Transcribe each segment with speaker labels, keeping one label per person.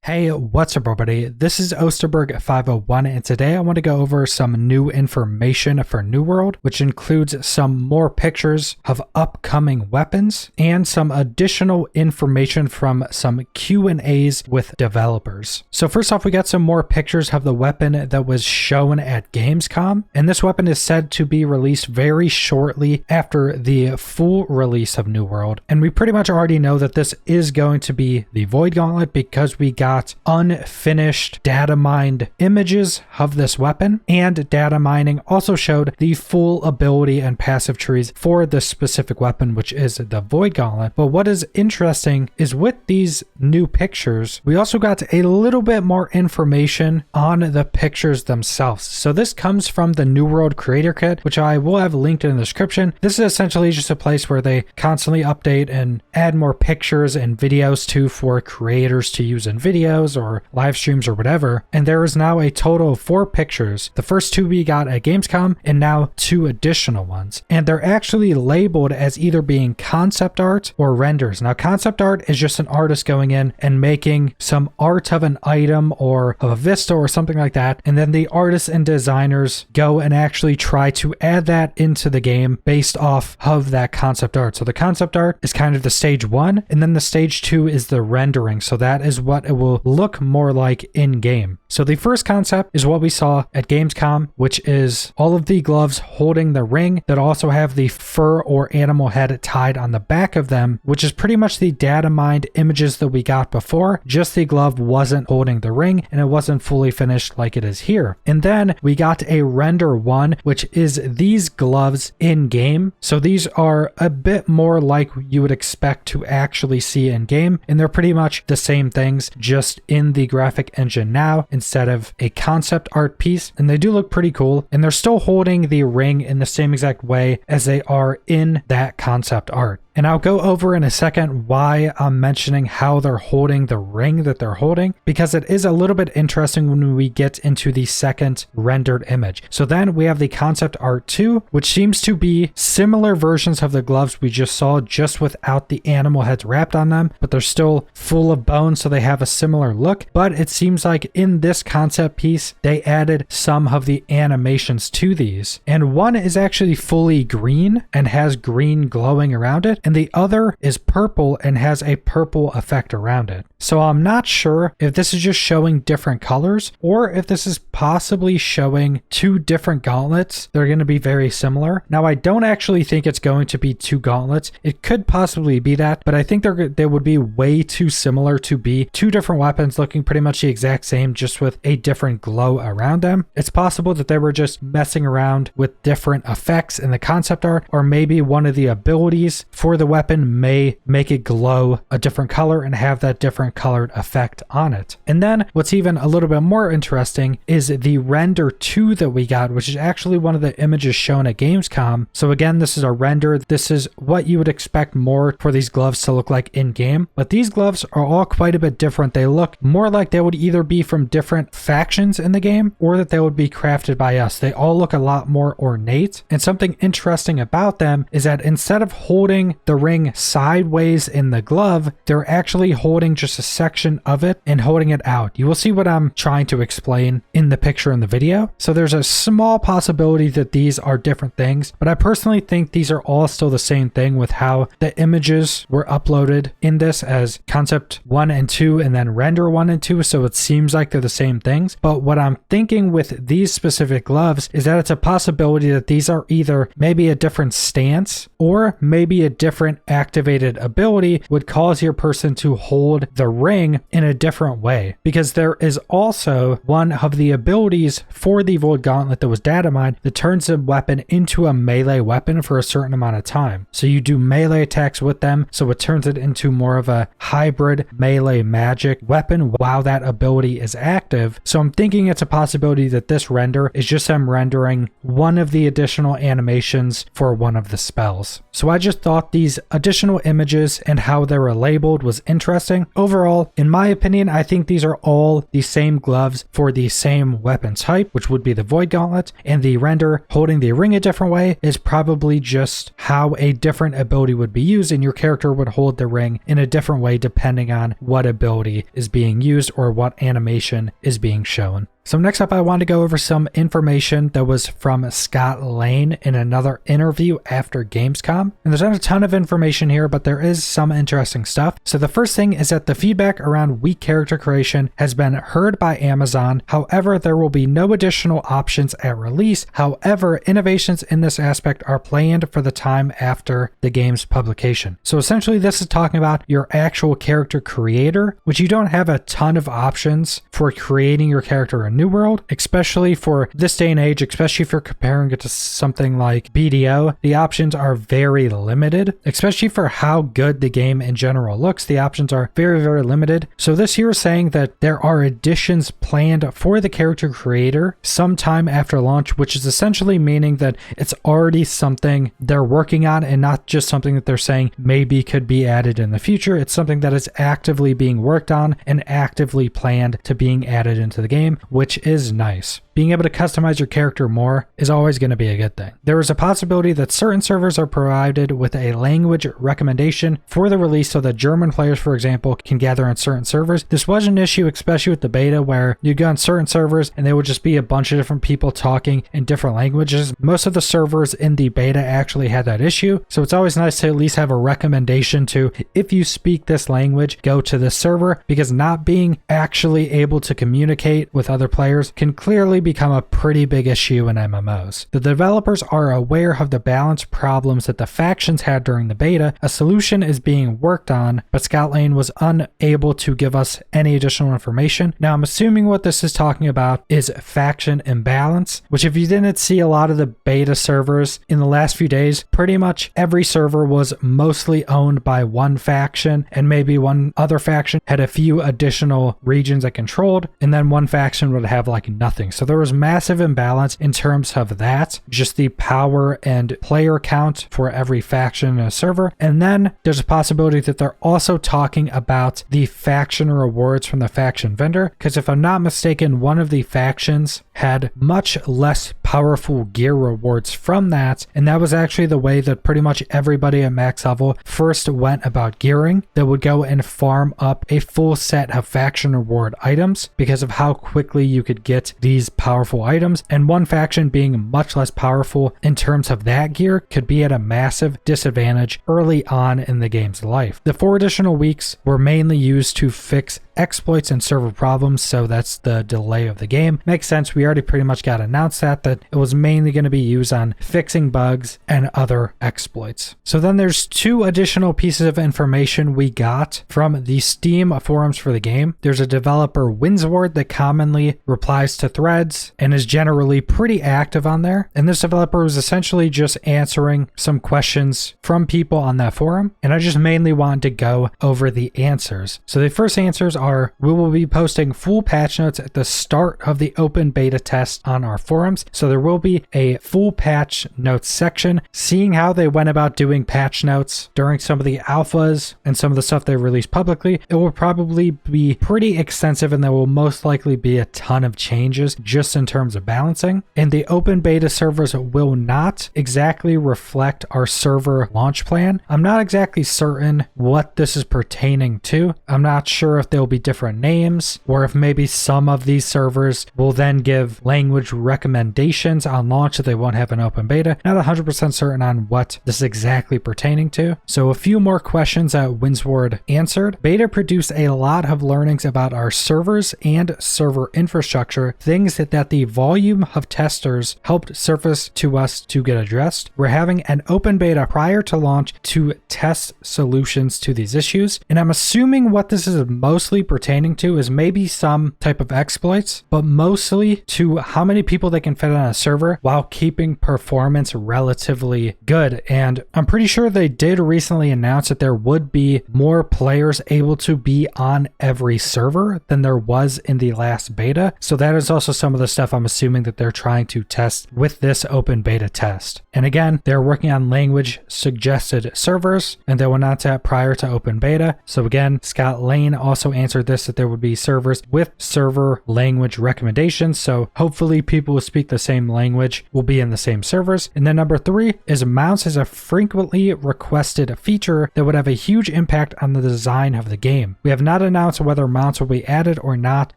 Speaker 1: Hey, what's up everybody? This is Osterberg501 and today I want to go over some new information for New World, which includes some more pictures of upcoming weapons and some additional information from some Q&As with developers. So first off, we got some more pictures of the weapon that was shown at Gamescom, and this weapon is said to be released very shortly after the full release of New World. And we pretty much already know that this is going to be the Void Gauntlet because we got unfinished data mined images of this weapon, and data mining also showed the full ability and passive trees for this specific weapon, which is the Void Gauntlet. But what is interesting is with these new pictures, we also got a little bit more information on the pictures themselves. So this comes from the New World Creator Kit, which I will have linked in the description. This is essentially just a place where they constantly update and add more pictures and videos to for creators to use in videos or live streams or whatever. And there is now a total of 4 pictures. The first 2 we got at Gamescom and now 2 additional ones. And they're actually labeled as either being concept art or renders. Now concept art is just an artist going in and making some art of an item or of a vista or something like that. And then the artists and designers go and actually try to add that into the game based off of that concept art. So the concept art is kind of the stage 1, and then the stage 2 is the rendering. So that is what it will look more like in game. So the first concept is what we saw at Gamescom, which is all of the gloves holding the ring that also have the fur or animal head tied on the back of them, which is pretty much the data mined images that we got before. Just the glove wasn't holding the ring and it wasn't fully finished like it is here. And then we got a render one, which is these gloves in game. So these are a bit more like you would expect to actually see in game, and they're pretty much the same things, just in the graphic engine now instead of a concept art piece. And they do look pretty cool, and they're still holding the ring in the same exact way as they are in that concept art. And I'll go over in a second why I'm mentioning how they're holding the ring that they're holding, because it is a little bit interesting when we get into the second rendered image. So then we have the concept art 2, which seems to be similar versions of the gloves we just saw, just without the animal heads wrapped on them, but they're still full of bone, so they have a similar look. But it seems like in this concept piece, they added some of the animations to these. And one is actually fully green and has green glowing around it, and the other is purple and has a purple effect around it. So I'm not sure if this is just showing different colors or if this is possibly showing 2 different gauntlets that are going to be very similar. Now, I don't actually think it's going to be 2 gauntlets. It could possibly be that, but I think they would be way too similar to be 2 different weapons looking pretty much the exact same, just with a different glow around them. It's possible that they were just messing around with different effects in the concept art, or maybe one of the abilities for the weapon may make it glow a different color and have that different colored effect on it. And then what's even a little bit more interesting is the render 2 that we got, which is actually one of the images shown at Gamescom. So again, this is a render. This is what you would expect more for these gloves to look like in game, but these gloves are all quite a bit different. They look more like they would either be from different factions in the game or that they would be crafted by us. They all look a lot more ornate, and something interesting about them is that instead of holding the ring sideways in the glove, they're actually holding just a section of it and holding it out. You will see what I'm trying to explain in the picture in the video. So there's a small possibility that these are different things, but I personally think these are all still the same thing with how the images were uploaded in this as concept 1 and 2 and then render 1 and 2. So it seems like they're the same things. But what I'm thinking with these specific gloves is that it's a possibility that these are either maybe a different stance or maybe a different activated ability would cause your person to hold the ring in a different way, because there is also one of the abilities for the Void Gauntlet that was data mined that turns a weapon into a melee weapon for a certain amount of time. So you do melee attacks with them, so it turns it into more of a hybrid melee magic weapon while that ability is active. So I'm thinking it's a possibility that this render is just them rendering one of the additional animations for one of the spells. So I just thought these these additional images and how they were labeled was interesting. Overall, in my opinion, I think these are all the same gloves for the same weapon type, which would be the Void Gauntlet, and the render holding the ring a different way is probably just how a different ability would be used, and your character would hold the ring in a different way depending on what ability is being used or what animation is being shown. So next up, I want to go over some information that was from Scott Lane in another interview after Gamescom. And there's not a ton of information here, but there is some interesting stuff. So the first thing is that the feedback around weak character creation has been heard by Amazon. However, there will be no additional options at release. However, innovations in this aspect are planned for the time after the game's publication. So essentially, this is talking about your actual character creator, which you don't have a ton of options for creating your character in New World, especially for this day and age, especially if you're comparing it to something like BDO. The options are very limited, especially for how good the game in general looks. The options are very, very limited. So this here is saying that there are additions planned for the character creator sometime after launch, which is essentially meaning that it's already something they're working on and not just something that they're saying maybe could be added in the future. It's something that is actively being worked on and actively planned to being added into the game, which is nice. Being able to customize your character more is always going to be a good thing. There is a possibility that certain servers are provided with a language recommendation for the release so that German players, for example, can gather on certain servers. This was an issue, especially with the beta, where you go on certain servers and there would just be a bunch of different people talking in different languages. Most of the servers in the beta actually had that issue, so it's always nice to at least have a recommendation to, if you speak this language, go to this server, because not being actually able to communicate with other players can clearly become a pretty big issue in MMOs. The developers are aware of the balance problems that the factions had during the beta. A solution is being worked on, but Scott Lane was unable to give us any additional information. Now, I'm assuming what this is talking about is faction imbalance, which if you didn't see a lot of the beta servers in the last few days, pretty much every server was mostly owned by one faction, and maybe one other faction had a few additional regions it controlled, and then one faction would have like nothing. So there was massive imbalance in terms of that, just the power and player count for every faction in a server. And then there's a possibility that they're also talking about the faction rewards from the faction vendor, because if I'm not mistaken, one of the factions had much less powerful gear rewards from that, and that was actually the way that pretty much everybody at max level first went about gearing. They would go and farm up a full set of faction reward items because of how quickly you could get these powerful items, and one faction being much less powerful in terms of that gear could be at a massive disadvantage early on in the game's life. The 4 additional weeks were mainly used to fix exploits and server problems, so that's the delay of the game. Makes sense. We already pretty much got announced that it was mainly going to be used on fixing bugs and other exploits. So then there's 2 additional pieces of information we got from the Steam forums for the game. There's a developer, Winsward, that commonly replies to threads and is generally pretty active on there. And this developer was essentially just answering some questions from people on that forum, and I just mainly wanted to go over the answers. So the first answers are, we will be posting full patch notes at the start of the open beta test on our forums. So there will be a full patch notes section. Seeing how they went about doing patch notes during some of the alphas and some of the stuff they released publicly, it will probably be pretty extensive, and there will most likely be a ton of changes just in terms of balancing. And the open beta servers will not exactly reflect our server launch plan. I'm not exactly certain what this is pertaining to. I'm not sure if they'll be different names, or if maybe some of these servers will then give language recommendations on launch that they won't have an open beta. Not 100% certain on what this is exactly pertaining to. So a few more questions that Winsward answered. Beta produced a lot of learnings about our servers and server infrastructure, things that the volume of testers helped surface to us to get addressed. We're having an open beta prior to launch to test solutions to these issues, and I'm assuming what this is mostly pertaining to is maybe some type of exploits, but mostly to how many people they can fit on a server while keeping performance relatively good. And I'm pretty sure they did recently announce that there would be more players able to be on every server than there was in the last beta. So that is also some of the stuff I'm assuming that they're trying to test with this open beta test. And again, they're working on language suggested servers, and they went on to that prior to open beta. So again, Scott Lane also answered this, that there would be servers with server language recommendations. So hopefully people who speak the same language will be in the same servers. And then number 3 is mounts as a frequently requested feature that would have a huge impact on the design of the game. We have not announced whether mounts will be added or not,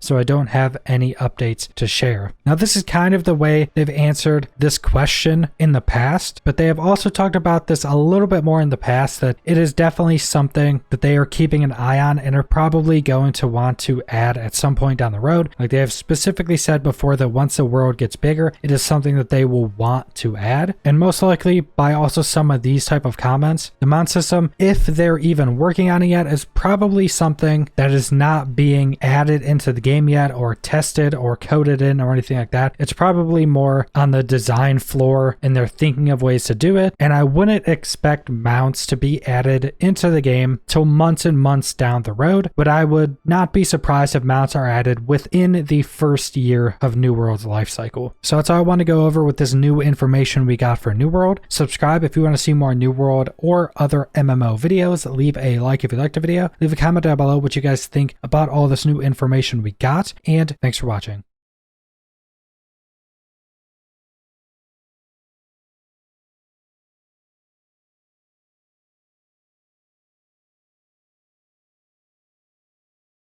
Speaker 1: so I don't have any updates to share. Now this is kind of the way they've answered this question in the past, but they have also talked about this a little bit more in the past, that it is definitely something that they are keeping an eye on and are probably going to want to add at some point down the road. Like they have specifically said before that once the world gets bigger, it is something that they will want to add. And most likely by also some of these type of comments, the mount system, if they're even working on it yet, is probably something that is not being added into the game yet or tested or coded in or anything like that. It's probably more on the design floor and they're thinking of ways to do it. And I wouldn't expect mounts to be added into the game till months and months down the road, but I would not be surprised if mounts are added within the first year of New World's life cycle. So that's all I want to go over with this new information we got for New World. Subscribe if you want to see more New World or other MMO videos. Leave a like if you liked the video. Leave a comment down below what you guys think about all this new information we got, and thanks for watching.